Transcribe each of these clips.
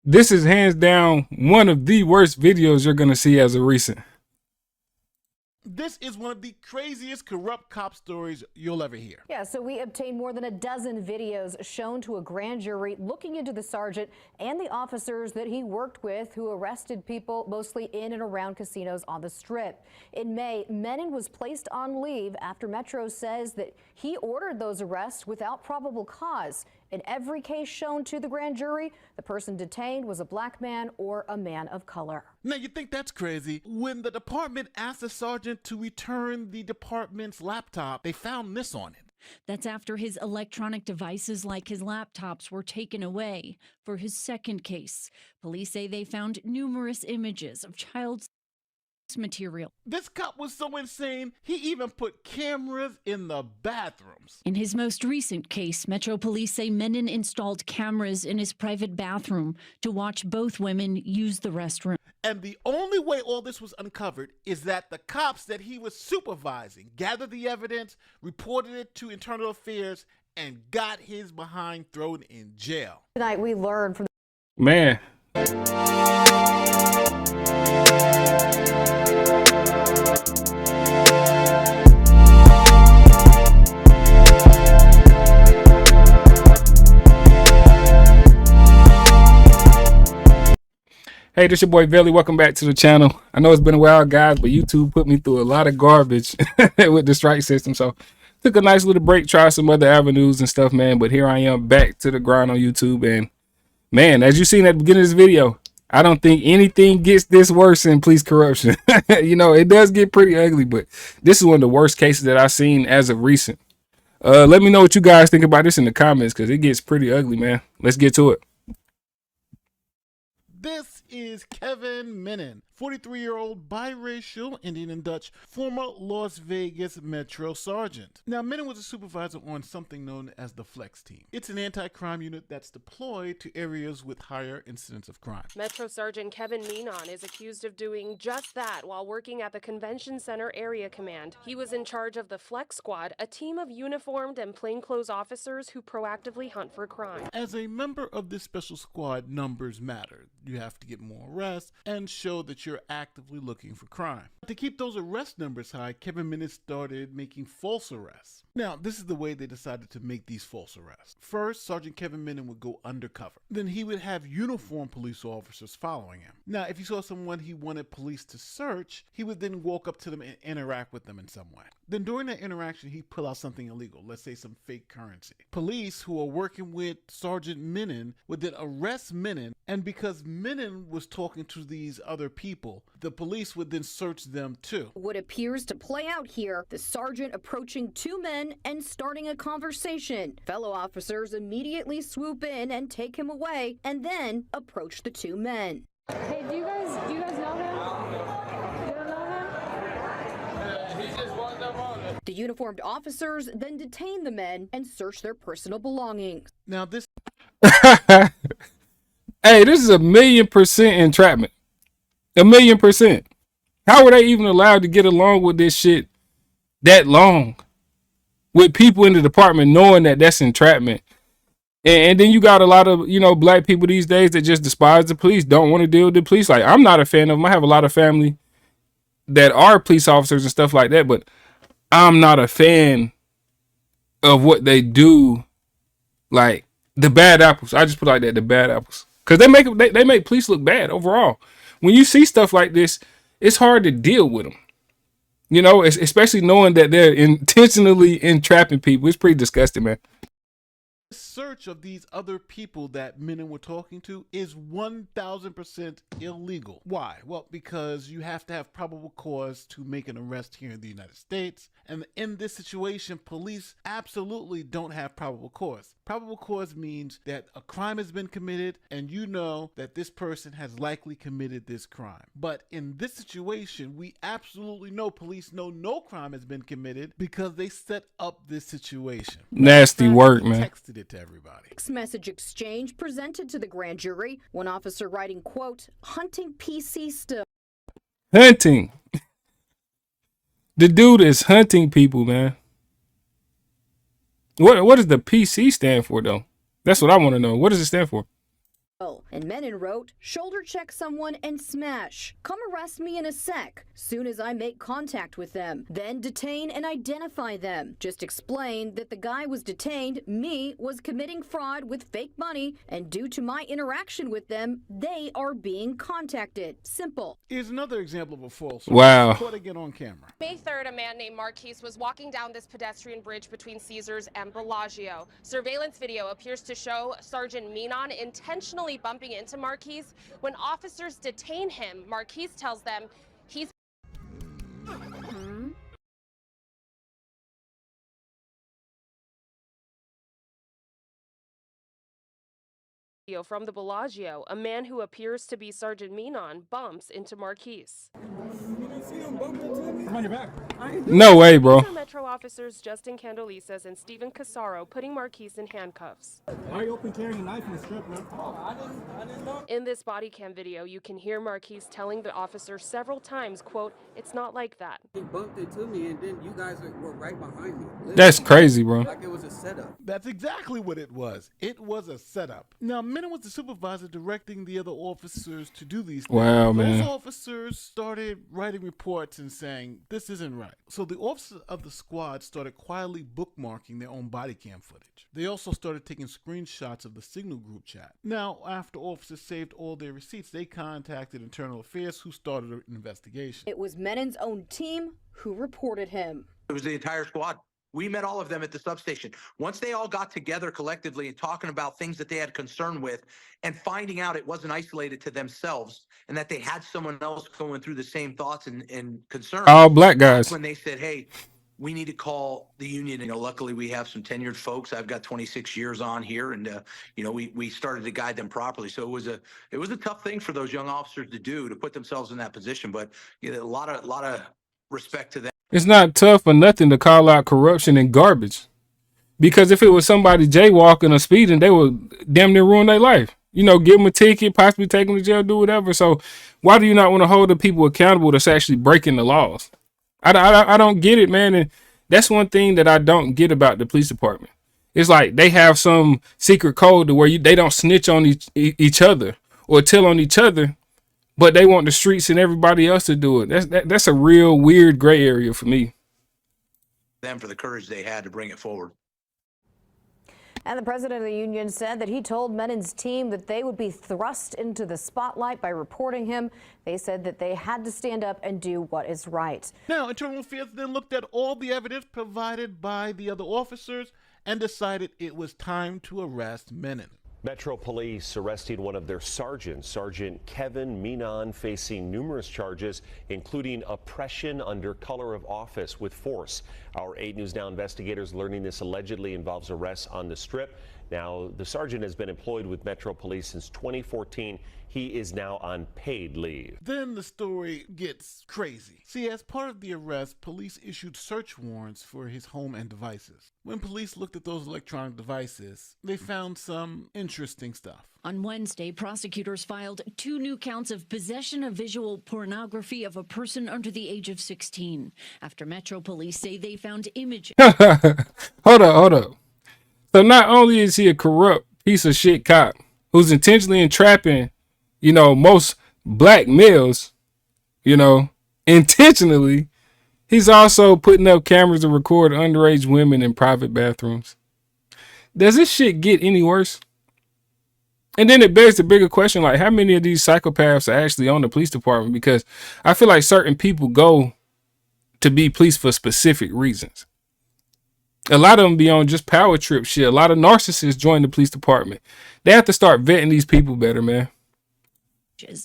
This is hands down one of the worst videos you're gonna see as of recent. This is one of the craziest corrupt cop stories you'll ever hear. Yeah, so we obtained more than a dozen videos shown to a grand jury looking into the sergeant and the officers that he worked with who arrested people mostly in and around casinos on the Strip. In May, Menon was placed on leave after Metro says that he ordered those arrests without probable cause. In every case shown to the grand jury, the person detained was a black man or a man of color. Now, you think that's crazy? When the department asked the sergeant to return the department's laptop, they found this on it. That's after his electronic devices like his laptops were taken away. For his second case, police say they found numerous images of child material. This cop was so insane, he even put cameras in the bathrooms. In his most recent case, Metro Police say Menon installed cameras in his private bathroom to watch both women use the restroom. And the only way all this was uncovered is that the cops that he was supervising gathered the evidence, reported it to Internal Affairs, and got his behind thrown in jail. Tonight we learned from Man. Hey, this your boy Veli. Welcome back to the channel. I know it's been a while, guys, but YouTube put me through a lot of garbage with the strike system. So took a nice little break, try some other avenues and stuff, man. But here I am back to the grind on YouTube. And man, as you seen at the beginning of this video, I don't think anything gets this worse than police corruption. You know, it does get pretty ugly, but this is one of the worst cases that I've seen as of recent. Let me know what you guys think about this in the comments, because it gets pretty ugly, man. Let's get to it. This is Kevin Menon, 43-year-old biracial Indian and Dutch, former Las Vegas Metro Sergeant. Now, Menon was a supervisor on something known as the Flex Team. It's an anti-crime unit that's deployed to areas with higher incidence of crime. Metro Sergeant Kevin Menon is accused of doing just that while working at the Convention Center Area Command. He was in charge of the Flex Squad, a team of uniformed and plainclothes officers who proactively hunt for crime. As a member of this special squad, numbers matter. You have to get more arrests and show that you're actively looking for crime. To keep those arrest numbers high, Kevin Menon started making false arrests. Now, this is the way they decided to make these false arrests. First, Sergeant Kevin Menon would go undercover. Then he would have uniformed police officers following him. Now, if he saw someone he wanted police to search, he would then walk up to them and interact with them in some way. Then during that interaction, he'd pull out something illegal, let's say some fake currency. Police who are working with Sergeant Menon would then arrest Menon, and because Menon was talking to these other people, the police would then search them too. what appears to play out here, the sergeant approaching two men and starting a conversation. Fellow officers immediately swoop in and take him away, and then approach the two men. Hey, do you guys know him? You don't know him? He just walked up on it. The uniformed officers then detain the men and search their personal belongings. Now this Hey, this is 1,000,000% entrapment. 1,000,000%. How were they even allowed to get along with this shit that long? With people in the department knowing that that's entrapment. And then you got a lot of, you know, black people these days that just despise the police, don't want to deal with the police. Like, I'm not a fan of them. I have a lot of family that are police officers and stuff like that, but I'm not a fan of what they do. Like, the bad apples. I just put it like that, the bad apples. Because they make police look bad overall. When you see stuff like this, it's hard to deal with them. You know, especially knowing that they're intentionally entrapping people. It's pretty disgusting, man. search of these other people that Menon were talking to is 1,000% illegal. Why? Well, because you have to have probable cause to make an arrest here in the United States. And in this situation, police absolutely don't have probable cause. Probable cause means that a crime has been committed and you know that this person has likely committed this crime. But in this situation, we absolutely know police know no crime has been committed because they set up this situation. Nasty work, man. Texted it to everybody. Text message exchange presented to the grand jury. One officer writing, quote, hunting PC still. Hunting. The dude is hunting people, man. What does the PC stand for, though? That's what I want to know. What does it stand for? And Menon wrote, shoulder check someone and smash. Come arrest me in a sec, soon as I make contact with them. Then detain and identify them. Just explain that the guy was detained, me was committing fraud with fake money, and due to my interaction with them, they are being contacted. Simple. Here's another example of a false Wow. caught again on camera. May 3rd, a man named Marquise was walking down this pedestrian bridge between Caesars and Bellagio. Surveillance video appears to show Sergeant Minon intentionally bumping into Marquise. When officers detain him, Marquise tells them he's from the Bellagio. A man who appears to be Sergeant Minon bumps into Marquise. I'm on your back. No way, bro. Metro officers Justin Candolisas and Stephen Casaro putting Marquise in handcuffs. Why are you open carrying a knife in the strip, bro? I didn't know. In this body cam video, you can hear Marquise telling the officer several times, quote, "It's not like that." He bumped into me, and then you guys were right behind me. Literally, That's crazy, bro. like it was a setup. That's exactly what it was. It was a setup. Now, Menon was the supervisor directing the other officers to do these things. Wow, Those man. officers started writing reports and saying, this isn't right. So the officers of the squad started quietly bookmarking their own body cam footage. They also started taking screenshots of the Signal group chat. Now, after officers saved all their receipts, they contacted Internal Affairs, who started an investigation. It was Menon's own team who reported him. It was the entire squad. We met all of them at the substation. Once they all got together collectively and talking about things that they had concern with and finding out it wasn't isolated to themselves and that they had someone else going through the same thoughts and concerns. All black guys. When they said, hey, we need to call the union. You know, luckily we have some tenured folks. I've got 26 years on here, and you know, we started to guide them properly. So it was a tough thing for those young officers to do, to put themselves in that position. But you know, a lot of respect to them. It's not tough or nothing to call out corruption and garbage. Because if it was somebody jaywalking or speeding, they would damn near ruin their life. You know, give them a ticket, possibly take them to jail, do whatever. So why do you not want to hold the people accountable that's actually breaking the laws? I don't get it, man. And that's one thing that I don't get about the police department. It's like they have some secret code to where they don't snitch on each other or tell on each other, but they want the streets and everybody else to do it. That's a real weird gray area for me. Them for the courage they had to bring it forward. And the president of the union said that he told Menon's team that they would be thrust into the spotlight by reporting him. They said that they had to stand up and do what is right. Now, Internal Affairs then looked at all the evidence provided by the other officers and decided it was time to arrest Menon. Metro Police arresting one of their sergeants, Sergeant Kevin Minon, facing numerous charges, including oppression under color of office with force. Our 8 News Now investigators learning this allegedly involves arrests on the Strip. Now, the sergeant has been employed with Metro Police since 2014. He is now on paid leave. Then the story gets crazy. See, as part of the arrest, police issued search warrants for his home and devices. When police looked at those electronic devices, they found some interesting stuff. On Wednesday, prosecutors filed 2 new counts of possession of visual pornography of a person under the age of 16. After Metro Police say they found images. Hold up. So not only is he a corrupt piece of shit cop who's intentionally entrapping, you know, most black males, you know, intentionally, he's also putting up cameras to record underage women in private bathrooms. Does this shit get any worse? And then it begs the bigger question, like, how many of these psychopaths are actually on the police department? Because I feel like certain people go to be police for specific reasons. A lot of them be on just power trip shit. A lot of narcissists join the police department. They have to start vetting these people better, man.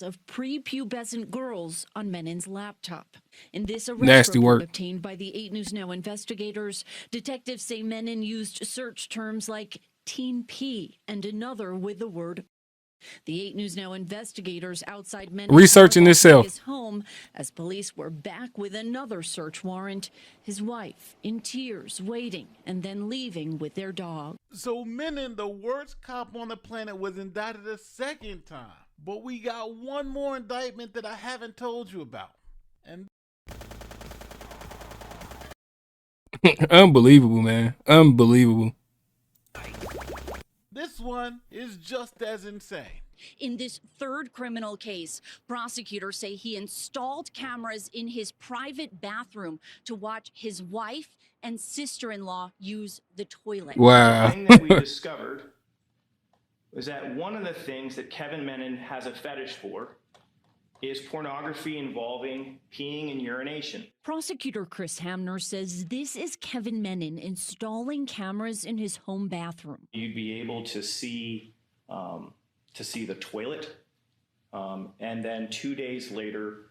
Of prepubescent girls on Menon's laptop. In this arrest Nasty report work obtained by the 8 News Now investigators, detectives say Menon used search terms like teen P and another with the word. The 8 News Now investigators outside Menon's researching himself. His home as police were back with another search warrant. His wife in tears, waiting and then leaving with their dog. So Menon, the worst cop on the planet, was indicted a second time. But we got one more indictment that I haven't told you about. And unbelievable, man. Unbelievable. this this one is just as insane. In this third criminal case, prosecutors say he installed cameras in his private bathroom to watch his wife and sister-in-law use the toilet. Wow. The thing that we discovered was that one of the things that Kevin Menon has a fetish for is pornography involving peeing and urination. Prosecutor Chris Hamner says this is Kevin Menon installing cameras in his home bathroom. You'd be able to see the toilet, and then 2 days later,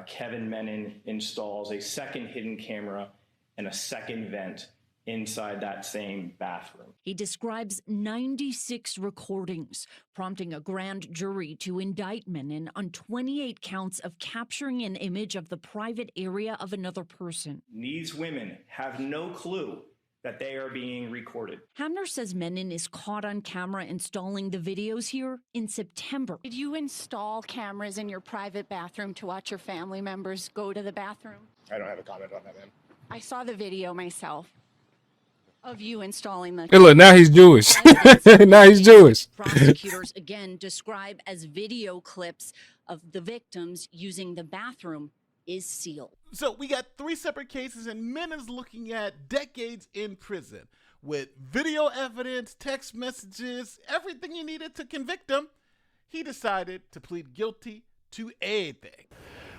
Kevin Menon installs a second hidden camera and a second vent inside that same bathroom. He describes 96 recordings, prompting a grand jury to indict Menon on 28 counts of capturing an image of the private area of another person. These women have no clue that they are being recorded. Hamner says Menon is caught on camera installing the videos here in September. Did you install cameras in your private bathroom to watch your family members go to the bathroom? I don't have a comment on that, ma'am. I saw the video myself of you installing the... Hey, look, now he's Jewish. Now he's Jewish. Prosecutors again describe as video clips of the victims using the bathroom is sealed. So we got 3 separate cases, and Menon's looking at decades in prison with video evidence, text messages, everything he needed to convict him. He decided to plead guilty to everything.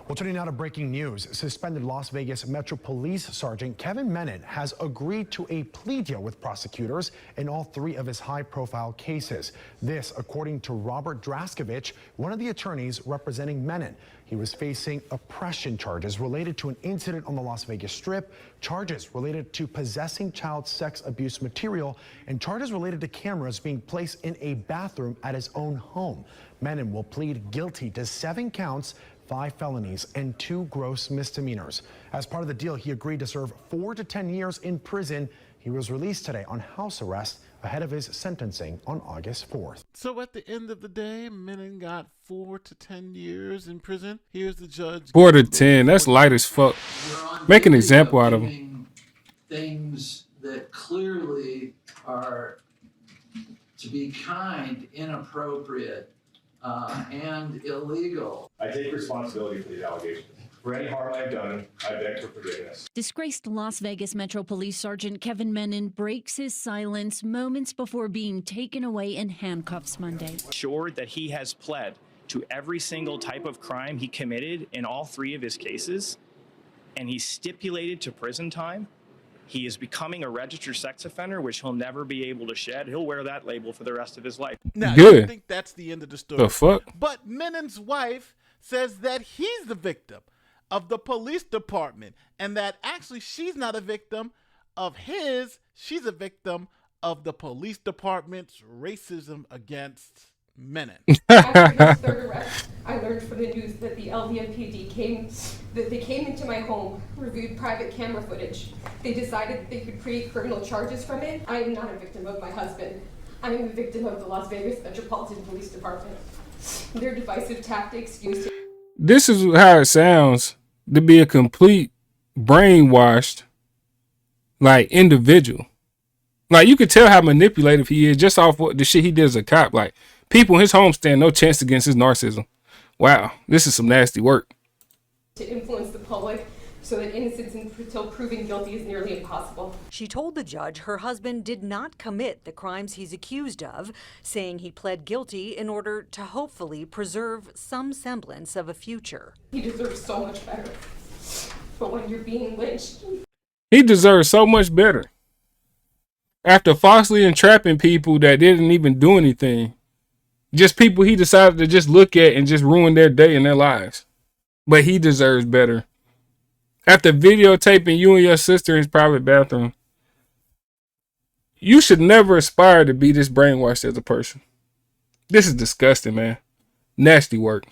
Well, turning now to breaking news. Suspended Las Vegas Metro Police Sergeant Kevin Menon has agreed to a plea deal with prosecutors in all 3 of his high-profile cases. This, according to Robert Draskovich, one of the attorneys representing Menon. He was facing oppression charges related to an incident on the Las Vegas Strip, charges related to possessing child sex abuse material, and charges related to cameras being placed in a bathroom at his own home. Menon will plead guilty to 7 counts, 5 felonies, and 2 gross misdemeanors. As part of the deal, he agreed to serve 4 to 10 years in prison. He was released today on house arrest ahead of his sentencing on August 4th. So at the end of the day, Menon got 4 to 10 years in prison. Here's the judge. 4 to 10, that's light as fuck. Make an example out of him. Things that clearly are, to be kind, inappropriate, and illegal. I take responsibility for these allegations. For any harm I've done, I beg for forgiveness. Disgraced Las Vegas Metro Police Sergeant Kevin Menon breaks his silence moments before being taken away in handcuffs Monday. Assured that he has pled to every single type of crime he committed in all 3 of his cases, and he's stipulated to prison time. He is becoming a registered sex offender, which he'll never be able to shed. He'll wear that label for the rest of his life. Now, Good. I think that's the end of the story. The fuck? But Menon's wife says that he's the victim of the police department, and that actually she's not a victim of his. She's a victim of the police department's racism against Menon. After his third arrest, I learned from the news that the LVMPD came into my home, reviewed private camera footage. They decided that they could create criminal charges from it. I am not a victim of my husband. I am a victim of the Las Vegas Metropolitan Police Department. Their divisive tactics used to... This is how it sounds to be a complete brainwashed, like, individual. Like, you could tell how manipulative he is just off what the shit he did as a cop. Like, people in his home stand no chance against his narcissism. Wow, this is some nasty work. To influence the public so that innocence until proven guilty is nearly impossible. She told the judge her husband did not commit the crimes he's accused of, saying he pled guilty in order to hopefully preserve some semblance of a future. He deserves so much better. But when you're being lynched... He deserves so much better. After falsely entrapping people that didn't even do anything. Just people he decided to just look at and just ruin their day and their lives. But he deserves better. After videotaping you and your sister in his private bathroom, you should never aspire to be this brainwashed as a person. This is disgusting, man. Nasty work.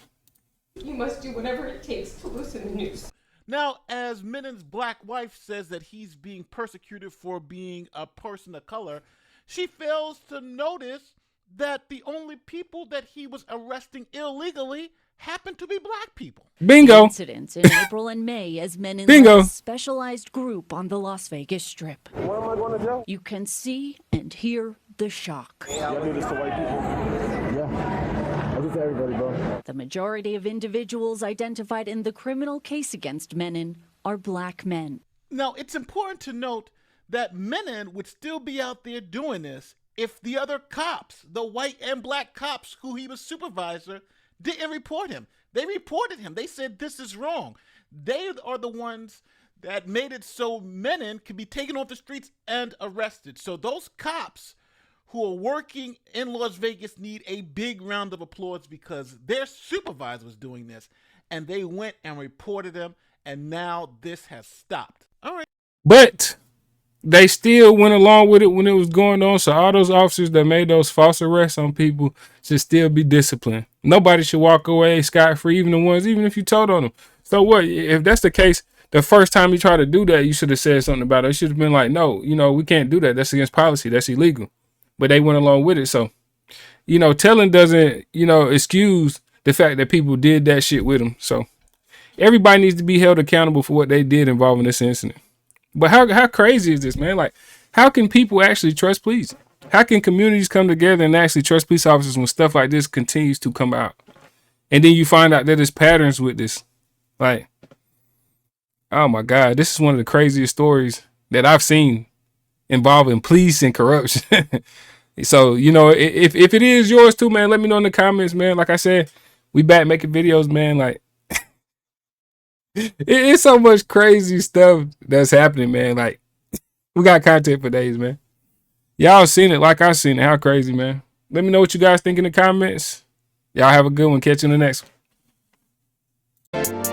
You must do whatever it takes to loosen the noose. Now, as Menon's black wife says that he's being persecuted for being a person of color, she fails to notice that the only people that he was arresting illegally happen to be black people. Bingo. Incidents in April and May as Menon Bingo. led a specialized group on the Las Vegas Strip. What am I going to do? You can see and hear the shock. Y'all do this to white people? Yeah. I do to everybody, bro. The majority of individuals identified in the criminal case against Menon are black men. Now, it's important to note that Menon would still be out there doing this if the other cops, the white and black cops who he was supervisor, didn't report him. They reported him. They said this is wrong. They are the ones that made it so Menon could be taken off the streets and arrested. So those cops who are working in Las Vegas need a big round of applause because their supervisor was doing this and they went and reported him, and now this has stopped. All right. But they still went along with it when it was going on. So all those officers that made those false arrests on people should still be disciplined. Nobody should walk away scot-free, even if you told on them. So what? If that's the case, the first time you try to do that, you should have said something about it. It should have been like, no, we can't do that. That's against policy. That's illegal. But they went along with it. So, telling doesn't, excuse the fact that people did that shit with them. So everybody needs to be held accountable for what they did involving this incident. But how crazy is this, man? Like, how can people actually trust police? How can communities come together and actually trust police officers when stuff like this continues to come out? And then you find out that there's patterns with this. Like, oh my God, this is one of the craziest stories that I've seen involving police and corruption. So, if it is yours too, man, let me know in the comments, man. Like I said, we back making videos, man. Like, it's so much crazy stuff that's happening, man. Like, we got content for days, man. Y'all seen it like I seen it. How crazy, man. Let me know what you guys think in the comments. Y'all have a good one. Catch you in the next one.